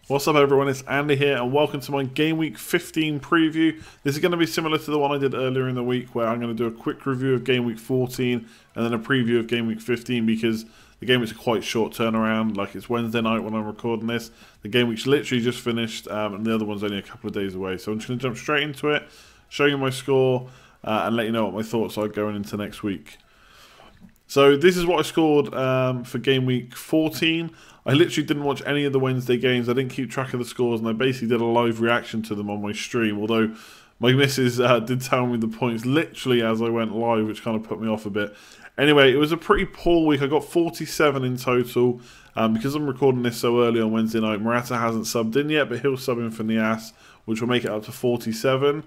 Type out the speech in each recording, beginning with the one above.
What's up everyone, it's Andy here and welcome to my Game Week 15 preview. This is going to be similar to the one I did earlier in the week where I'm going to do a quick review of Game Week 14 and then a preview of Game Week 15 because the game week's a quite short turnaround. Like, it's Wednesday night when I'm recording this. The game week's literally just finished and the other one's only a couple of days away. So I'm just going to jump straight into it, show you my score and let you know what my thoughts are going into next week. So this is what I scored for Game Week 14. I literally didn't watch any of the Wednesday games. I didn't keep track of the scores, and I basically did a live reaction to them on my stream, although my missus did tell me the points literally as I went live, which kind of put me off a bit. Anyway, it was a pretty poor week. I got 47 in total. Because I'm recording this so early on Wednesday night, Morata hasn't subbed in yet, but he'll sub in for Nias, which will make it up to 47.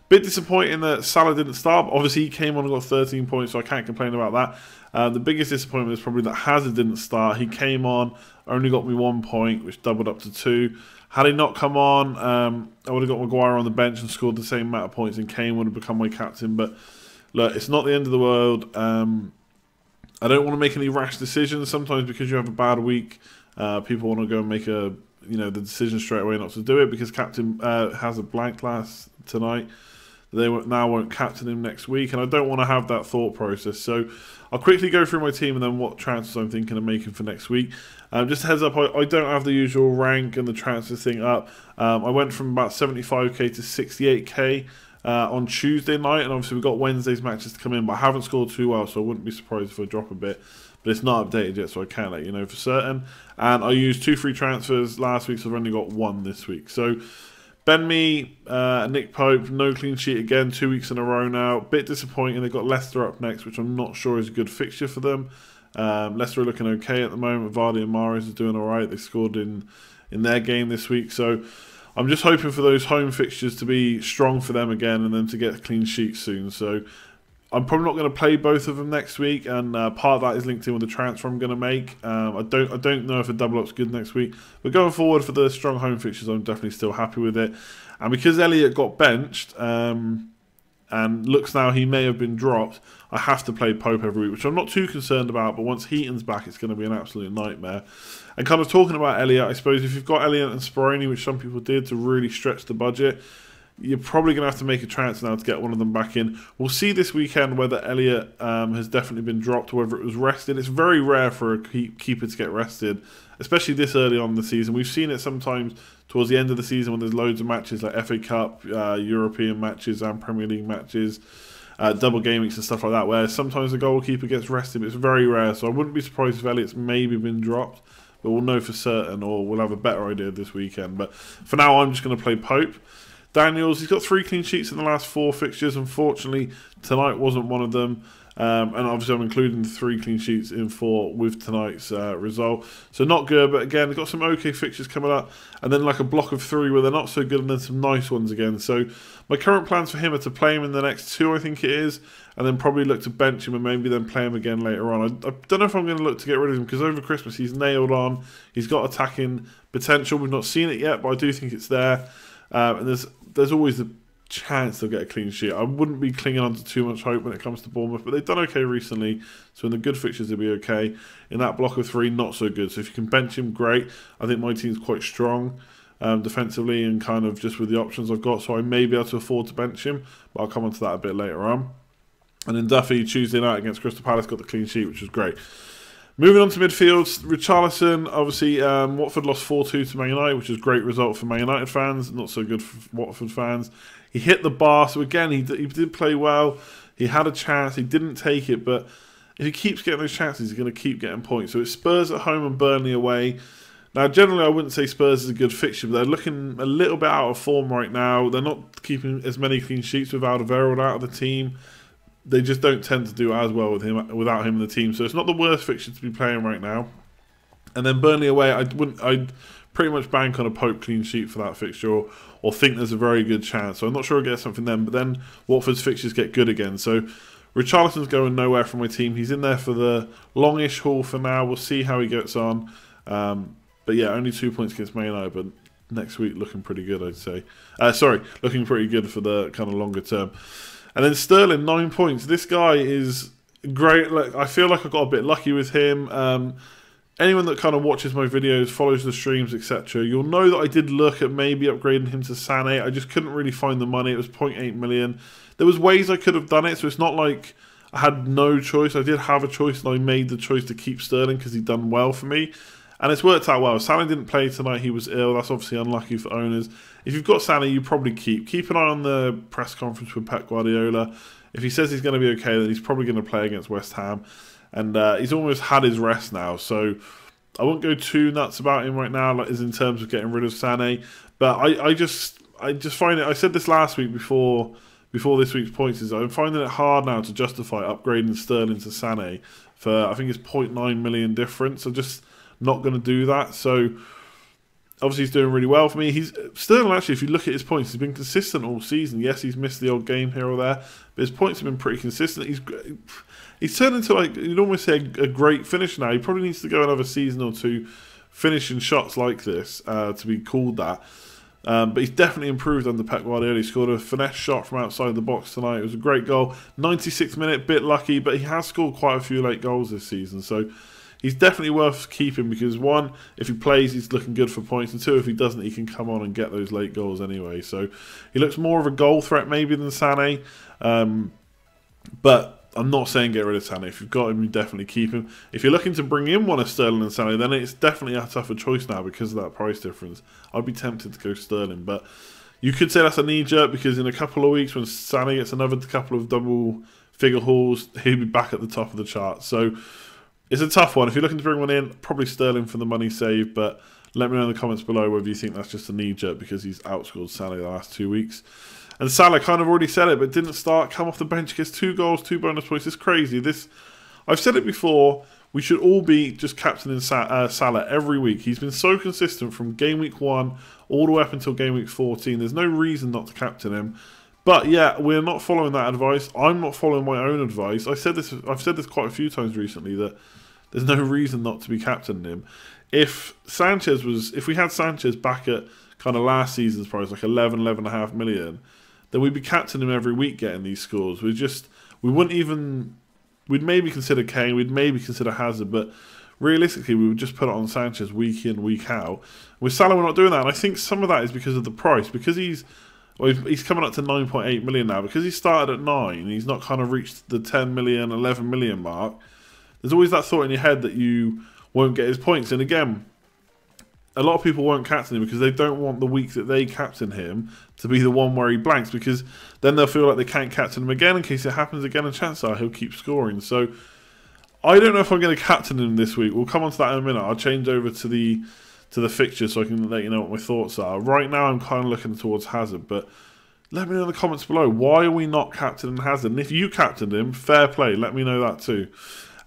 Bit disappointing that Salah didn't start. Obviously, he came on and got 13 points, so I can't complain about that. The biggest disappointment is probably that Hazard didn't start. He came on, only got me 1 point, which doubled up to 2. Had he not come on, I would have got Maguire on the bench and scored the same amount of points, and Kane would have become my captain. But look, it's not the end of the world. I don't want to make any rash decisions. Sometimes because you have a bad week, people want to go and make the decision straight away not to do it because captain has a blank last tonight. They now won't captain him next week, and I don't want to have that thought process. So I'll quickly go through my team and then what transfers I'm thinking of making for next week. Just a heads up, I don't have the usual rank and the transfer thing up. I went from about 75k to 68k on Tuesday night, and obviously we've got Wednesday's matches to come in, but I haven't scored too well, so I wouldn't be surprised if I drop a bit. But it's not updated yet, so I can't let you know for certain. And I used 2 free transfers last week, so I've only got 1 this week. So Ben Mee, Nick Pope, no clean sheet again, 2 weeks in a row now. Bit disappointing. They've got Leicester up next, which I'm not sure is a good fixture for them. Leicester are looking okay at the moment. Vardy and Mahrez are doing all right. They scored in their game this week. So I'm just hoping for those home fixtures to be strong for them again and then to get a clean sheet soon. So I'm probably not going to play both of them next week, and part of that is linked in with the transfer I'm going to make. I don't know if a double up's good next week, but going forward for the strong home fixtures, I'm definitely still happy with it. And because Elliott got benched, and looks now he may have been dropped, I have to play Pope every week, which I'm not too concerned about. But once Heaton's back, it's going to be an absolute nightmare. And kind of talking about Elliott, I suppose if you've got Elliott and Speroni, which some people did to really stretch the budget, you're probably going to have to make a transfer now to get one of them back in. We'll see this weekend whether Elliott has definitely been dropped or whether it was rested. It's very rare for a keeper to get rested, especially this early on in the season. We've seen it sometimes towards the end of the season when there's loads of matches like FA Cup, European matches and Premier League matches, double game weeks and stuff like that, where sometimes the goalkeeper gets rested, but it's very rare. So I wouldn't be surprised if Elliott's maybe been dropped, but we'll know for certain, or we'll have a better idea this weekend. But for now, I'm just going to play Pope. Daniels, he's got 3 clean sheets in the last 4 fixtures. Unfortunately, tonight wasn't one of them. And obviously I'm including the 3 clean sheets in 4 with tonight's result. So not good, but again, they've got some okay fixtures coming up. And then like a block of 3 where they're not so good and then some nice ones again. So my current plans for him are to play him in the next 2, I think it is. And then probably look to bench him and maybe then play him again later on. I don't know if I'm going to look to get rid of him because over Christmas he's nailed on. He's got attacking potential. We've not seen it yet, but I do think it's there. And there's always the chance they'll get a clean sheet. I wouldn't be clinging on to too much hope when it comes to Bournemouth, but they've done okay recently, so in the good fixtures they'll be okay. In that block of 3, not so good. So if you can bench him, great. I think my team's quite strong defensively and kind of just with the options I've got, so I may be able to afford to bench him, but I'll come on to that a bit later on. And then Duffy, Tuesday night against Crystal Palace, got the clean sheet, which was great. Moving on to midfield, Richarlison, obviously Watford lost 4-2 to Man United, which is a great result for Man United fans, not so good for Watford fans. He hit the bar, so again, he did play well. He had a chance, he didn't take it, but if he keeps getting those chances, he's going to keep getting points. So it's Spurs at home and Burnley away. Now, generally, I wouldn't say Spurs is a good fixture, but they're looking a little bit out of form right now. They're not keeping as many clean sheets with Alderweireld out of the team. They just don't tend to do as well with him without him in the team. So it's not the worst fixture to be playing right now. And then Burnley away, I'd pretty much bank on a Pope clean sheet for that fixture, or think there's a very good chance. So I'm not sure I'll get something then, but then Watford's fixtures get good again. So Richarlison's going nowhere from my team. He's in there for the longish haul for now. We'll see how he gets on. But yeah, only 2 points against Man United, but next week looking pretty good, I'd say. Looking pretty good for the kind of longer term. And then Sterling, 9 points. This guy is great. Like, I feel like I got a bit lucky with him. anyone that kind of watches my videos, follows the streams, etc., you'll know that I did look at maybe upgrading him to Sané. I just couldn't really find the money. It was 0.8 million. There was ways I could have done it, so it's not like I had no choice. I did have a choice, and I made the choice to keep Sterling because he'd done well for me. And it's worked out well. Salah didn't play tonight. He was ill. That's obviously unlucky for owners. If you've got Salah, you probably keep an eye on the press conference with Pep Guardiola. If he says he's going to be okay, then he's probably going to play against West Ham. And he's almost had his rest now, so I won't go too nuts about him right now, like, as in terms of getting rid of Sané. But I just find it. I said this last week before this week's points. Is I'm finding it hard now to justify upgrading Sterling to Sané for, I think it's 0.9 million difference. I'm just not going to do that. So obviously he's doing really well for me. Sterling, actually, if you look at his points, he's been consistent all season. Yes, he's missed the odd game here or there, but his points have been pretty consistent. He's turned into, like, you'd almost say a great finisher now. He probably needs to go another season or two finishing shots like this to be called that. But he's definitely improved under Pep Guardiola. He scored a finesse shot from outside the box tonight. It was a great goal. 96th minute, bit lucky, but he has scored quite a few late goals this season. So he's definitely worth keeping because, one, if he plays, he's looking good for points. And two, if he doesn't, he can come on and get those late goals anyway. So he looks more of a goal threat maybe than Sané. But I'm not saying get rid of Sané. If you've got him, you definitely keep him. If you're looking to bring in one of Sterling and Sané, then it's definitely a tougher choice now because of that price difference. I'd be tempted to go Sterling, but you could say that's a knee-jerk because in a couple of weeks when Sané gets another couple of double-figure hauls, he'll be back at the top of the chart. So it's a tough one. If you're looking to bring one in, probably Sterling for the money saved, but let me know in the comments below whether you think that's just a knee-jerk because he's outscored Sané the last 2 weeks. And Salah kind of already said it, but didn't start, come off the bench, gets 2 goals, 2 bonus points. It's crazy. I've said it before, we should all be just captaining Salah every week. He's been so consistent from game week 1 all the way up until game week 14. There's no reason not to captain him. But yeah, we're not following that advice. I'm not following my own advice. I've said this quite a few times recently that there's no reason not to be captaining him. If we had Sanchez back at kind of last season's price, like 11.5 million, then we'd be captaining him every week getting these scores. We'd maybe consider Kane, we'd maybe consider Hazard, but realistically we would just put it on Sanchez week in, week out. With Salah we're not doing that, and I think some of that is because of the price, because he's coming up to 9.8 million now, because he started at 9, he's not kind of reached the 10 million, 11 million mark. There's always that thought in your head that you won't get his points, and again, a lot of people won't captain him because they don't want the week that they captain him to be the one where he blanks, because then they'll feel like they can't captain him again in case it happens again, and chances are he'll keep scoring. So I don't know if I'm going to captain him this week. We'll come on to that in a minute. I'll change over to the fixture so I can let you know what my thoughts are. Right now I'm kind of looking towards Hazard, but let me know in the comments below, why are we not captaining Hazard? And if you captained him, fair play, let me know that too.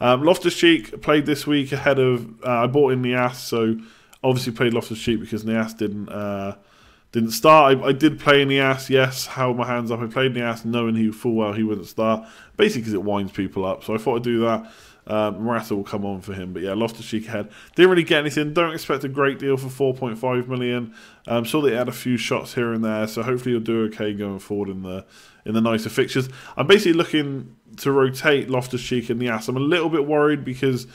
Loftus-Cheek played this week ahead of... I bought in Nias, so obviously played Loftus-Cheek because Nias didn't start. I did play Nias, yes, held my hands up. I played Nias knowing he full well he wouldn't start, basically because it winds people up. So I thought I'd do that. Morata will come on for him, but yeah, Loftus-Cheek ahead. Didn't really get anything. Don't expect a great deal for 4.5 million. Saw that he had a few shots here and there, so hopefully he'll do okay going forward in the nicer fixtures. I'm basically looking to rotate Loftus-Cheek and Nias. I'm a little bit worried because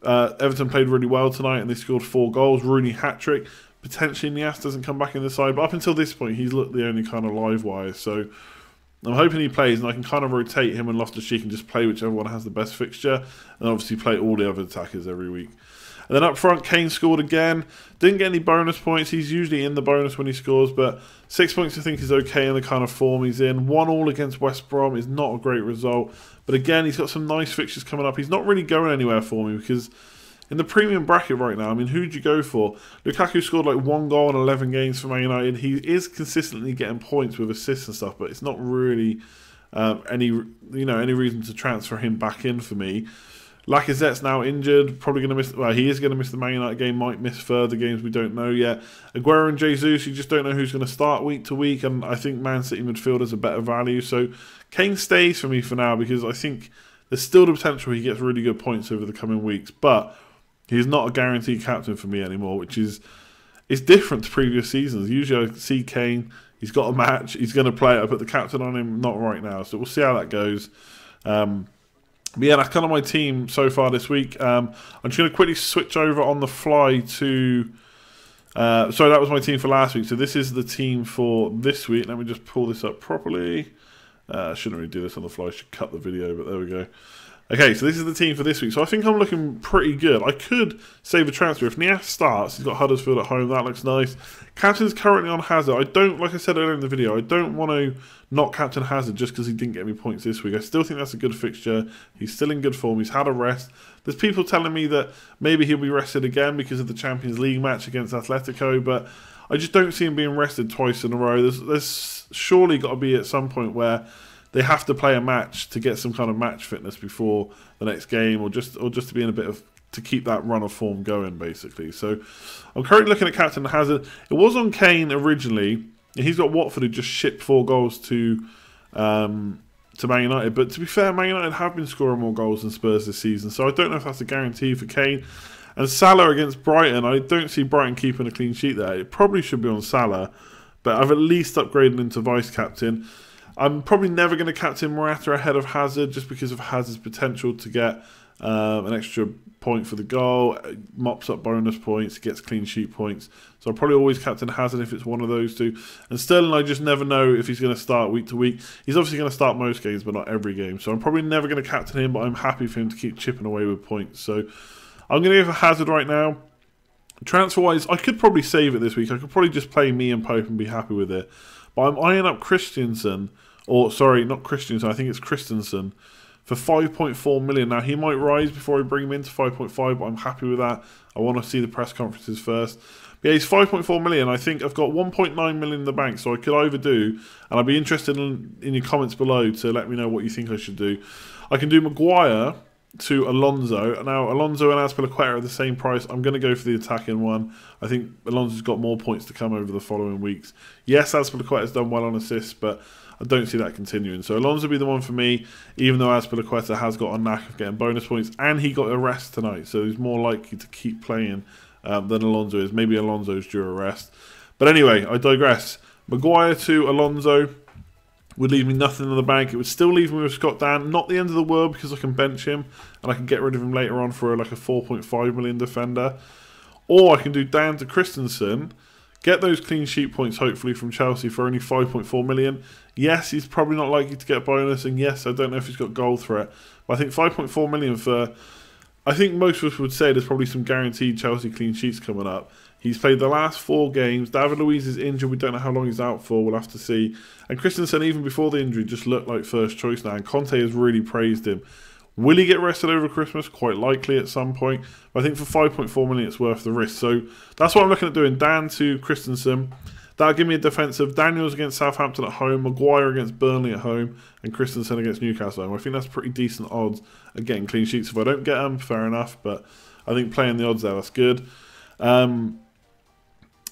Everton played really well tonight and they scored 4 goals. Rooney hat-trick. Potentially Nias doesn't come back in the side, but up until this point he's looked the only kind of live wire. So I'm hoping he plays and I can kind of rotate him and Loftus-Cheek and just play whichever one has the best fixture, and obviously play all the other attackers every week. And then up front, Kane scored again. Didn't get any bonus points. He's usually in the bonus when he scores, but 6 points I think is okay in the kind of form he's in. 1-1 against West Brom is not a great result, but again, he's got some nice fixtures coming up. He's not really going anywhere for me because in the premium bracket right now, I mean, who'd you go for? Lukaku scored like 1 goal in 11 games for Man United. He is consistently getting points with assists and stuff, but it's not really any reason to transfer him back in for me. Lacazette's now injured, probably going to miss. Well, he is going to miss the Man United game. Might miss further games. We don't know yet. Aguero and Jesus, you just don't know who's going to start week to week, and I think Man City midfielders are better value. So Kane stays for me for now because I think there's still the potential he gets really good points over the coming weeks, but he's not a guaranteed captain for me anymore, which is different to previous seasons. Usually I see Kane, he's got a match, he's going to play it, I put the captain on him, not right now. So we'll see how that goes. But yeah, that's kind of my team so far this week. I'm just going to quickly switch over on the fly to... sorry, that was my team for last week. So this is the team for this week. Let me just pull this up properly. I shouldn't really do this on the fly. I should cut the video, but there we go. Okay, so this is the team for this week. So I think I'm looking pretty good. I could save a transfer. If Nias starts, he's got Huddersfield at home. That looks nice. Captain's currently on Hazard. I don't, like I said earlier in the video, I don't want to not captain Hazard just because he didn't get me points this week. I still think that's a good fixture. He's still in good form. He's had a rest. There's people telling me that maybe he'll be rested again because of the Champions League match against Atletico, but I just don't see him being rested twice in a row. There's surely got to be at some point where they have to play a match to get some kind of match fitness before the next game, or just to be in a bit of, to keep that run of form going, basically. So I'm currently looking at Captain Hazard. It was on Kane originally. He's got Watford, who just shipped 4 goals to Man United. But to be fair, Man United have been scoring more goals than Spurs this season, so I don't know if that's a guarantee for Kane. And Salah against Brighton, I don't see Brighton keeping a clean sheet there. It probably should be on Salah, but I've at least upgraded him to vice-captain. I'm probably never going to captain Morata ahead of Hazard just because of Hazard's potential to get an extra point for the goal, mops up bonus points, gets clean sheet points. So I'll probably always captain Hazard if it's one of those two. And Sterling, I just never know if he's going to start week to week. He's obviously going to start most games, but not every game. So I'm probably never going to captain him, but I'm happy for him to keep chipping away with points. So I'm going to go for Hazard right now. Transfer-wise, I could probably save it this week. I could probably just play me and Pope and be happy with it. But I'm eyeing up Christensen, or sorry, not Christensen, I think it's Christensen, for 5.4 million. Now, he might rise before I bring him into 5.5, but I'm happy with that. I want to see the press conferences first. But yeah, he's 5.4 million. I think I've got 1.9 million in the bank, so I could either do, and I'd be interested in your comments below to let me know what you think I should do. I can do Maguire to Alonso. Now, Alonso and Azpilicueta are the same price. I'm going to go for the attacking one. I think Alonso's got more points to come over the following weeks. Yes, Azpilicueta's done well on assists, but I don't see that continuing. So Alonso will be the one for me, even though Azpilicueta has got a knack of getting bonus points, and he got a rest tonight, so he's more likely to keep playing than Alonso is. Maybe Alonso's due a rest. But anyway, I digress. Maguire to Alonso would leave me nothing in the bank. It would still leave me with Scott Dan. Not the end of the world because I can bench him and I can get rid of him later on for like a 4.5 million defender. Or I can do Dan to Christensen, get those clean sheet points hopefully from Chelsea for only 5.4 million. Yes, he's probably not likely to get a bonus, and yes, I don't know if he's got goal threat. But I think 5.4 million for... I think most of us would say there's probably some guaranteed Chelsea clean sheets coming up. He's played the last 4 games. David Luiz is injured. We don't know how long he's out for. We'll have to see. And Christensen, even before the injury, just looked like first choice now. And Conte has really praised him. Will he get rested over Christmas? Quite likely at some point. But I think for 5.4 million, it's worth the risk. So that's what I'm looking at doing. Dan to Christensen. That'll give me a defence of Daniels against Southampton at home, Maguire against Burnley at home, and Christensen against Newcastle at home. I think that's pretty decent odds at getting clean sheets. If I don't get them, fair enough. But I think playing the odds there, that's good.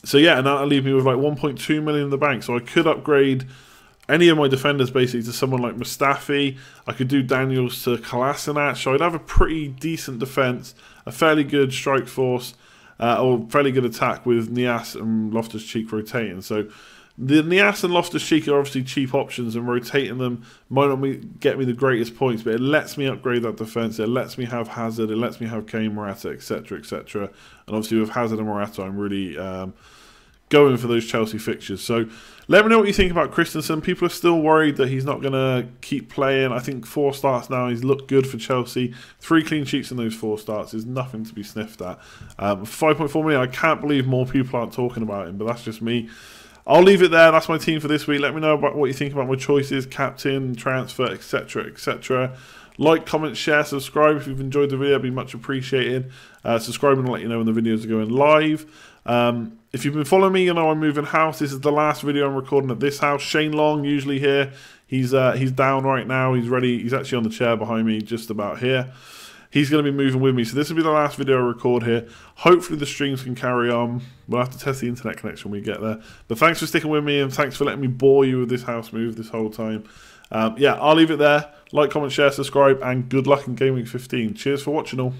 So yeah, and that'll leave me with like 1.2 million in the bank. So I could upgrade any of my defenders basically to someone like Mustafi. I could do Daniels to Kolasinac. So I'd have a pretty decent defence, a fairly good strike force, or fairly good attack with Nias and Loftus-Cheek rotating. So the Nias and Loftus-Cheek are obviously cheap options, and rotating them might not get me the greatest points, but it lets me upgrade that defence. It lets me have Hazard. It lets me have Kane, Morata, etc., etc. And obviously with Hazard and Morata, I'm really going for those Chelsea fixtures. So let me know what you think about Christensen. People are still worried that he's not going to keep playing. I think 4 starts now. He's looked good for Chelsea. 3 clean sheets in those 4 starts is nothing to be sniffed at. 5.4 million, I can't believe more people aren't talking about him, but that's just me. I'll leave it there. That's my team for this week. Let me know about what you think about my choices, captain, transfer, etc., etc. Like, comment, share, subscribe if you've enjoyed the video. It'd be much appreciated. Subscribing will let you know when the videos are going live. If you've been following me, you know I'm moving house. This is the last video I'm recording at this house. Shane Long, usually here. He's down right now. He's ready. He's actually on the chair behind me, just about here. He's going to be moving with me. So this will be the last video I record here. Hopefully the streams can carry on. We'll have to test the internet connection when we get there. But thanks for sticking with me, and thanks for letting me bore you with this house move this whole time. Yeah, I'll leave it there. Like, comment, share, subscribe, and good luck in Game Week 15. Cheers for watching all.